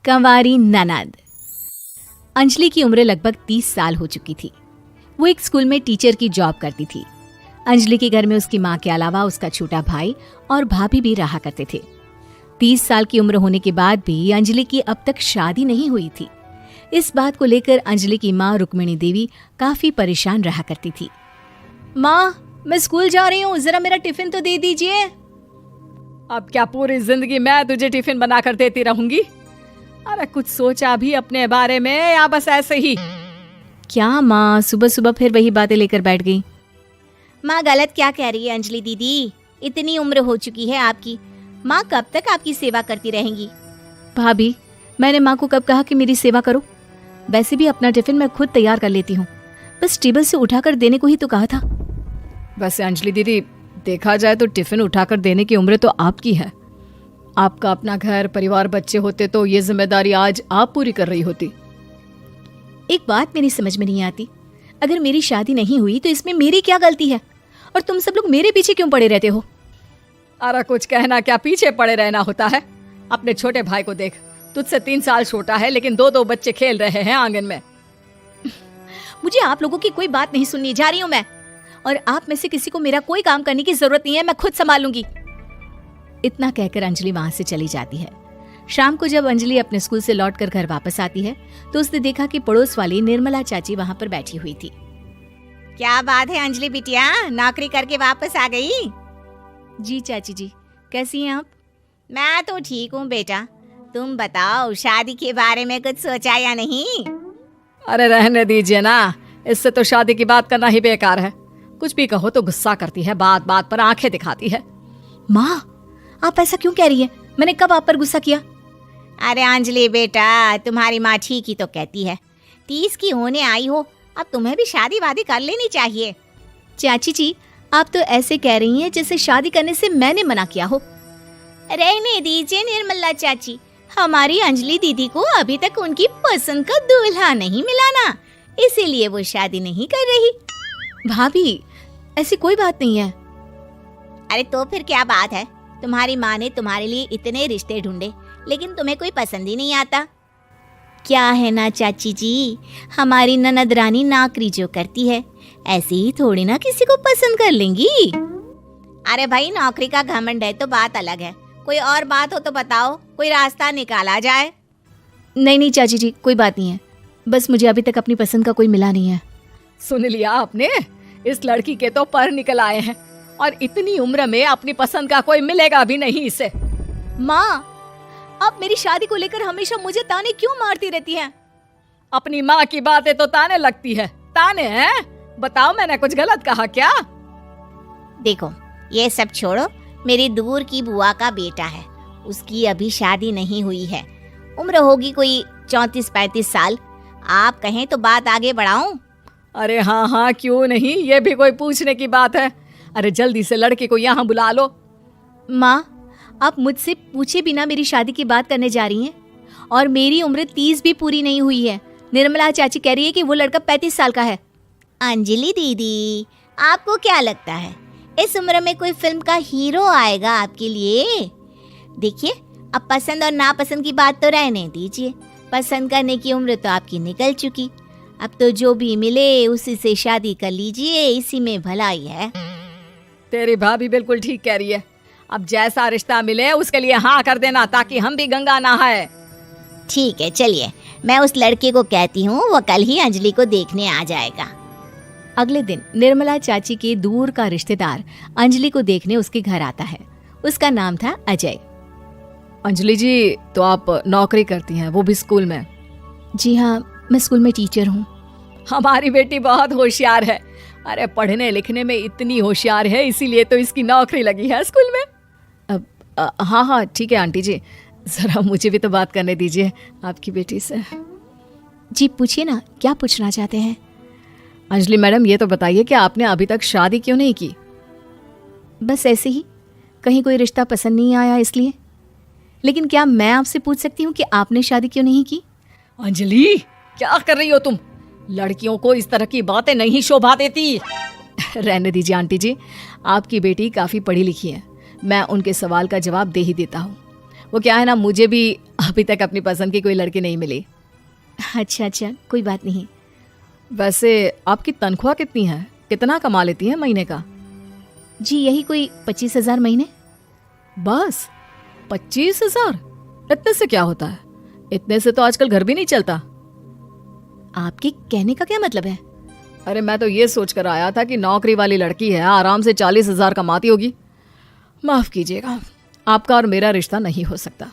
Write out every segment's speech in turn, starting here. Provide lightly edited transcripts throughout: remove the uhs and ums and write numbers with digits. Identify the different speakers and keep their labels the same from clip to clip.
Speaker 1: कंवारी ननद। अंजलि की उम्र लगभग 30 साल हो चुकी थी। वो एक स्कूल में टीचर की जॉब करती थी। अंजलि के घर में उसकी माँ के अलावा उसका छोटा भाई और भाभी भी रहा करते थे। 30 साल की उम्र होने के बाद भी अंजलि की अब तक शादी नहीं हुई थी। इस बात को लेकर अंजलि की माँ रुक्मिणी देवी काफी परेशान रहा करती थी। माँ, मैं स्कूल जा रही हूँ, जरा मेरा टिफिन तो दे दीजिए।
Speaker 2: अब क्या पूरी जिंदगी मैं तुझे टिफिन बनाकर देती रहूंगी? अरे कुछ सोचा भी अपने बारे में या बस ऐसे ही?
Speaker 1: क्या माँ, सुबह सुबह फिर वही बातें लेकर बैठ गई।
Speaker 3: माँ गलत क्या कह रही है अंजलि दीदी? इतनी उम्र हो चुकी है आपकी, माँ कब तक आपकी सेवा करती रहेंगी?
Speaker 1: भाभी, मैंने माँ को कब कहा कि मेरी सेवा करो? वैसे भी अपना टिफिन मैं खुद तैयार कर लेती हूँ, बस टेबल से उठाकर देने को ही तो कहा था।
Speaker 2: वैसे अंजलि दीदी, देखा जाए तो टिफिन उठाकर देने की उम्र तो आपकी है। आपका अपना घर परिवार बच्चे होते तो ये जिम्मेदारी आज आप पूरी कर रही होती।
Speaker 1: एक बात मेरी समझ में नहीं आती, अगर मेरी शादी नहीं हुई तो इसमें मेरी क्या गलती है और तुम सब लोग मेरे पीछे क्यों पड़े रहते हो?
Speaker 2: अरे कुछ कहना क्या पीछे पड़े रहना होता है? अपने छोटे भाई को देख, तुझसे 3 साल छोटा है लेकिन 2-2 बच्चे खेल रहे हैं आंगन में।
Speaker 1: मुझे आप लोगों की कोई बात नहीं सुननी, जा रही हूँ मैं। और आप में से किसी को मेरा कोई काम करने की जरूरत नहीं है, मैं खुद संभालूंगी। इतना कहकर अंजलि वहां से चली जाती है। शाम को जब अंजलि अपने स्कूल से लौटकर घर वापस आती है तो उसने देखा कि पड़ोस वाली निर्मला चाची वहां पर बैठी हुई थी।
Speaker 3: क्या बात है अंजलि बिटिया, नौकरी करके वापस आ गई?
Speaker 1: जी चाची जी, कैसी हैं आप?
Speaker 3: मैं तो ठीक हूँ बेटा, तुम बताओ शादी के बारे में कुछ सोचा या नहीं?
Speaker 2: अरे रहने दीजिए ना, इससे तो शादी की बात करना ही बेकार है। कुछ भी कहो तो गुस्सा करती है, बात बात पर आंखें दिखाती है।
Speaker 1: माँ, आप ऐसा क्यों कह रही हैं? मैंने कब आप पर गुस्सा किया?
Speaker 3: अरे अंजलि बेटा, तुम्हारी माँ ठीक ही तो कहती है। 30 की होने आई हो, अब तुम्हें भी शादी वादी कर लेनी चाहिए।
Speaker 1: चाची जी, आप तो ऐसे कह रही हैं जैसे शादी करने से मैंने मना किया हो।
Speaker 3: रहने दीजिए निर्मला चाची, हमारी अंजलि दीदी को अभी तक उनकी पसंद का दूल्हा नहीं मिला ना, इसीलिए वो शादी नहीं कर रही।
Speaker 1: भाभी, ऐसी कोई बात नहीं है।
Speaker 3: अरे तो फिर क्या बात है? तुम्हारी माँ ने तुम्हारे लिए इतने रिश्ते ढूंढे लेकिन तुम्हें कोई पसंद ही नहीं आता। क्या है ना चाची जी, हमारी ननद रानी नौकरी जो करती है ऐसे ही थोड़ी ना किसी को पसंद कर लेंगी। अरे भाई, नौकरी का घमंड है तो बात अलग है, कोई और बात हो तो बताओ, कोई रास्ता निकाला जाए।
Speaker 1: नहीं नहीं चाची जी, कोई बात नहीं है, बस मुझे अभी तक अपनी पसंद का कोई मिला नहीं है।
Speaker 2: सुन लिया आपने? इस लड़की के तो पर निकल आए हैं और इतनी उम्र में अपनी पसंद का कोई मिलेगा भी नहीं इसे।
Speaker 1: माँ, आप मेरी शादी को लेकर हमेशा मुझे ताने क्यों मारती रहती हैं?
Speaker 2: अपनी माँ की बातें तो ताने लगती है। ताने हैं? बताओ, मैंने कुछ गलत कहा क्या?
Speaker 3: देखो, ये सब छोड़ो, मेरी दूर की बुआ का बेटा है, उसकी अभी शादी नहीं हुई है, उम्र होगी कोई 34-35 साल। आप कहें तो बात आगे बढ़ाऊं?
Speaker 2: अरे हाँ हाँ, क्यों नहीं, ये भी कोई पूछने की बात है। अरे जल्दी से लड़के को यहाँ बुला लो।
Speaker 1: माँ, आप मुझसे पूछे बिना मेरी शादी की बात करने जा रही हैं और मेरी उम्र 30 भी पूरी नहीं हुई है। निर्मला चाची कह रही है कि वो लड़का 35 साल का है।
Speaker 3: अंजलि दीदी, आपको क्या लगता है इस उम्र में कोई फिल्म का हीरो आएगा आपके लिए? देखिए, अब पसंद और नापसंद की बात तो रहने दीजिए, पसंद करने की उम्र तो आपकी निकल चुकी। अब तो जो भी मिले उसी से शादी कर लीजिए, इसी में भलाई है।
Speaker 2: तेरी भाभी बिल्कुल ठीक कह रही है। अब जैसा रिश्ता मिले उसके लिए हाँ कर देना, ताकि हम भी गंगा नहाए।
Speaker 3: ठीक है, चलिए मैं उस लड़के को कहती हूँ, वो कल ही अंजलि को देखने आ जाएगा।
Speaker 1: अगले दिन निर्मला चाची के दूर का रिश्तेदार अंजलि को देखने उसके घर आता है। उसका नाम था अजय।
Speaker 2: अंजलि जी, तो आप नौकरी करती हैं, वो भी स्कूल में?
Speaker 1: जी हाँ, मैं स्कूल में टीचर हूँ।
Speaker 2: हमारी बेटी बहुत होशियार है। अरे पढ़ने लिखने में इतनी होशियार है, इसीलिए तो इसकी नौकरी लगी है स्कूल में।
Speaker 1: हाँ हाँ ठीक है आंटी जी, जरा मुझे भी तो बात करने दीजिए आपकी बेटी से। जी पूछिए ना, क्या पूछना चाहते हैं?
Speaker 2: अंजलि मैडम, ये तो बताइए कि आपने अभी तक शादी क्यों नहीं की?
Speaker 1: बस ऐसे ही, कहीं कोई रिश्ता पसंद नहीं आया इसलिए। लेकिन क्या मैं आपसे पूछ सकती हूँ कि आपने शादी क्यों नहीं की?
Speaker 2: अंजलि, क्या कर रही हो तुम? लड़कियों को इस तरह की बातें नहीं शोभा देती।
Speaker 1: रहने दीजिए आंटी जी, आपकी बेटी काफ़ी पढ़ी लिखी है, मैं उनके सवाल का जवाब दे ही देता हूँ। वो क्या है ना, मुझे भी
Speaker 2: अभी तक अपनी पसंद की कोई लड़की नहीं मिली।
Speaker 1: अच्छा अच्छा, कोई बात नहीं।
Speaker 2: वैसे आपकी तनख्वाह कितनी है, कितना कमा लेती है महीने का?
Speaker 1: जी यही कोई 25,000 महीने।
Speaker 2: बस 25,000? इतने से क्या होता है? इतने से तो आजकल घर भी नहीं चलता।
Speaker 1: आपके कहने का क्या मतलब है?
Speaker 2: अरे मैं तो ये सोचकर आया था कि नौकरी वाली लड़की है, आराम से 40,000 कमाती होगी। माफ कीजिएगा, आपका और मेरा रिश्ता नहीं हो सकता।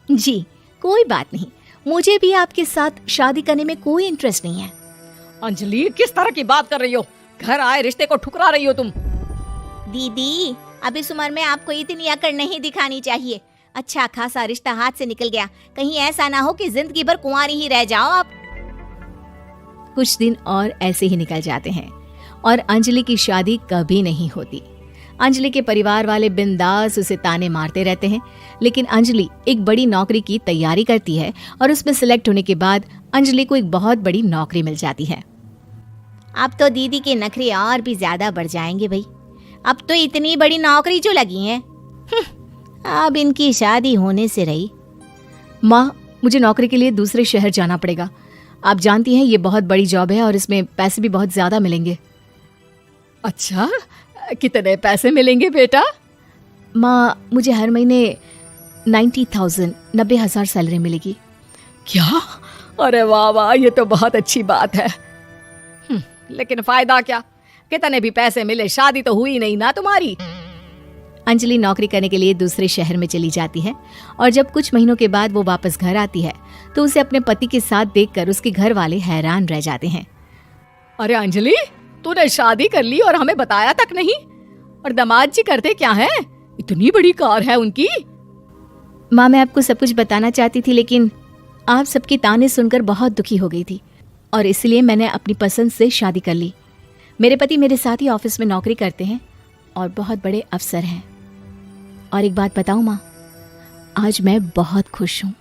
Speaker 1: जी कोई बात नहीं, मुझे भी आपके साथ शादी करने में कोई इंटरेस्ट नहीं है।
Speaker 2: अंजलि, किस तरह की बात कर रही हो? घर आए रिश्ते को ठुकरा रही हो तुम।
Speaker 3: दीदी, अब इस उम्र में आपको इतनी अकड़ नहीं दिखानी चाहिए। अच्छा खासा रिश्ता हाथ से निकल गया, कहीं ऐसा ना हो कि जिंदगी भर कुंवारी ही रह जाओ आप।
Speaker 1: कुछ दिन और ऐसे ही निकल जाते हैं और अंजलि की शादी कभी नहीं होती। अंजलि के परिवार वाले बिंदास उसे ताने मारते रहते हैं, लेकिन अंजलि एक बड़ी नौकरी की तैयारी करती है और उसमें सिलेक्ट होने के बाद अंजलि को एक बहुत बड़ी नौकरी मिल जाती है।
Speaker 3: अब तो दीदी के नखरे और भी ज्यादा बढ़ जाएंगे भाई। अब तो इतनी बड़ी नौकरी जो लगी है, अब इनकी शादी होने से रही।
Speaker 1: माँ, मुझे नौकरी के लिए दूसरे शहर जाना पड़ेगा। आप जानती हैं ये बहुत बड़ी जॉब है और इसमें पैसे भी बहुत ज्यादा मिलेंगे।
Speaker 2: अच्छा, कितने पैसे मिलेंगे बेटा?
Speaker 1: माँ, मुझे हर महीने 90,000 सैलरी मिलेगी।
Speaker 2: क्या? अरे वाह वाह, ये तो बहुत अच्छी बात है। लेकिन फायदा क्या? कितने भी पैसे मिले, शादी तो हुई नहीं ना तुम्हारी।
Speaker 1: अंजलि नौकरी करने के लिए दूसरे शहर में चली जाती है और जब कुछ महीनों के बाद वो वापस घर आती है तो उसे अपने पति के साथ देखकर उसके घर वाले हैरान रह जाते हैं।
Speaker 2: अरे अंजलि, तूने शादी कर ली और हमें बताया तक नहीं। और दामाद जी करते क्या हैं? इतनी बड़ी कार है उनकी।
Speaker 1: माँ, मैं आपको सब कुछ बताना चाहती थी, लेकिन आप सबकी ताने सुनकर बहुत दुखी हो गई थी और इसलिए मैंने अपनी पसंद से शादी कर ली। मेरे पति मेरे साथ ही ऑफिस में नौकरी करते हैं और बहुत बड़े अफसर हैं। और एक बात बताऊं माँ, आज मैं बहुत खुश हूँ।